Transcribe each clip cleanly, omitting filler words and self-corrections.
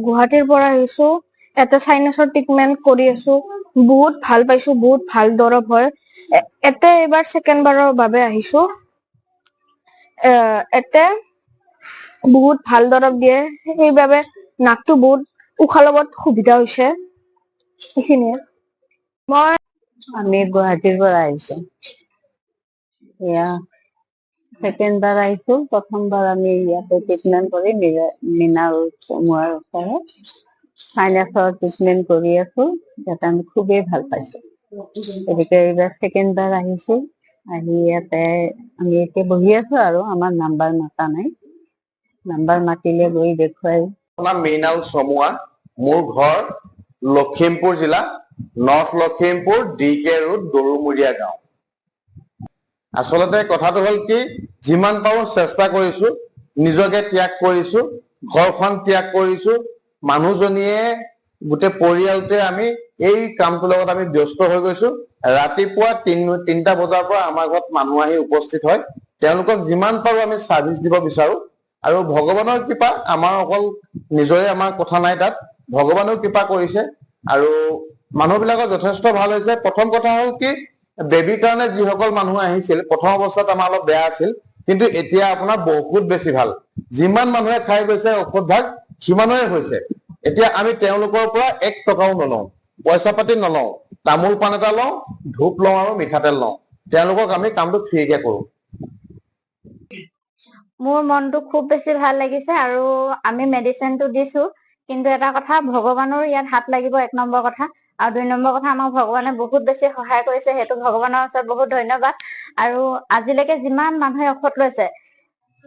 গুৱাহাটীৰ পৰা আহিছো এটা সাইনাছৰ ট্ৰিটমেন্ট কৰি আছো বহুত ভাল পাইছো বহুত ভাল দৰৱ হয় এতে এবাৰ সেকেন্ড বাৰৰ বাবে আহিছো এতে বহুত ভাল দৰৱ দিয়ে সেইবাবে নাকটো বহুত উশাহ লবত সুবিধা হৈছে এইখিনিয়ে আমি গুৱাহাটীৰ পৰা আহিছো এয়া সেকেন্ড বাৰ আহিছো প্ৰথমবাৰ আমি ইয়াতে ট্ৰিটমেন্ট কৰি মৃণাল চমুৱাৰ ওচৰত সাইনাছৰ ট্ৰিটমেন্ট কৰি আছো ইয়াতে আমি খুবেই ভাল পাইছো গতিকে এইবাৰ সেকেন্ড বাৰ আহিছো আহি ইয়াতে আমি এতিয়া বহি আছো আৰু আমাৰ নাম্বাৰ মাতা নাই নাম্বাৰ মাতিলে গৈ দেখুৱাই নাম মৃণাল চমুৱা মোৰ ঘৰ লখিমপুৰ জিলা নৰ্থ লখিমপুৰ DK ৰোড গৰুমুৰীয়া গাঁও আচলতে কথাটো হল কি যিমান পাৰো চেষ্টা কৰিছো নিজকে ত্যাগ কৰিছো ঘৰখন ত্যাগ কৰিছো মানুহজনীয়ে গোটে পৰিয়ালটোৱে আমি এই কামটোৰ লগত আমি ব্যস্ত হৈ গৈছো ৰাতিপুৱা 3টা বজাৰ পৰা আমাৰ ঘৰত মানুহ আহি উপস্থিত হয় তেওঁলোকক যিমান পাৰো আমি সাৰ্ভিস দিব বিচাৰো আৰু ভগৱানৰ কৃপা আমাৰ অকল নিজৰে আমাৰ কথা নাই তাত ভগৱানেও কৃপা কৰিছে আৰু মানুহবিলাকৰ যথেষ্ট ভাল হৈছে প্ৰথম কথা হল কি বেবীৰ কাৰণে যিসকল মানুহ আহিছিল প্ৰথম অৱস্থাত আমাৰ অলপ বেয়া আছিল কিন্তু এতিয়া আপোনাৰ বহুত বেছি ভাল যিমান মানুহে খাই গৈছে ঔষধ ভাগ সিমানৰে হৈছে এতিয়া আমি তেওঁলোকৰ পৰা 1 টকাও নলওঁ পইচা পাতি নলওঁ তামোল পাণ এটা লওঁ ধূপ লওঁ আৰু মিঠাতেল লওঁ তেওঁলোকক আমি কামটো ফ্ৰীকে কৰো মোৰ মনটো খুব বেছি ভাল লাগিছে আৰু আমি মেডিচিনটো দিছো কিন্তু এটা কথা ভগৱানৰ ইয়াত হাত লাগিব 1 নম্বৰ কথা আৰু 2 নম্বৰ কথা আমাক ভগৱানে বহুত বেছি সহায় কৰিছে হেতু ভগৱানৰ ওচৰত বহুত ধন্যবাদ আৰু আজিলৈকে যিমান মানুহে ঔষধ লৈছে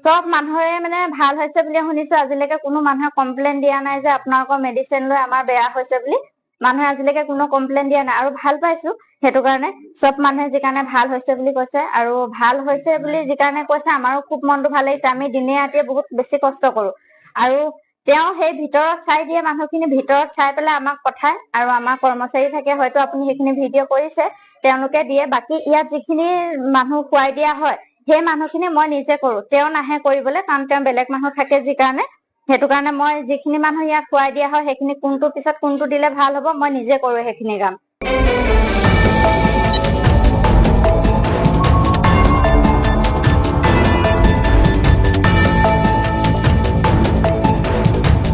সব মানুহৰে মানে ভাল হৈছে বুলি শুনিছো আজিলৈকে কোনো মানুহে কমপ্লেইন দিয়া নাই যে আপোনালোকৰ মেডিচিন লৈ আমাৰ বেয়া হৈছে বুলি মানুহে আজিলৈকে কোনো কমপ্লেইন দিয়া নাই আৰু ভাল পাইছো হেতু কাৰণে সব মানুহে যি কাৰণে ভাল হৈছে বুলি কৈছে আৰু ভাল হৈছে বুলি যি কাৰণে কৈছে আমাৰো খুব মনটো ভাল লাগিছে আমি দিনে ৰাতিয়ে বহুত বেছি কষ্ট কৰো আৰু তেওঁ সেই ভিতৰত চাই দিয়ে মানুহখিনি ভিতৰত চাই পেলাই আমাক পঠায় আৰু আমাৰ কৰ্মচাৰী থাকে হয়তো আপুনি সেইখিনি ভিডিঅ' কৰিছে তেওঁলোকে দিয়ে বাকি ইয়াত যিখিনি মানুহ খুৱাই দিয়া হয় সেই মানুহখিনি মই নিজে কৰো তেওঁ নাহে কৰিবলৈ কাৰণ তেওঁ বেলেগ মানুহ থাকে যি কাৰণে হেতু কাৰণে মই যিখিনি মানুহ ইয়াত খুৱাই দিয়া হয় সেইখিনি কোনটো পিছত কোনটো দিলে ভাল হ'ব মই নিজে কৰো সেইখিনি কাম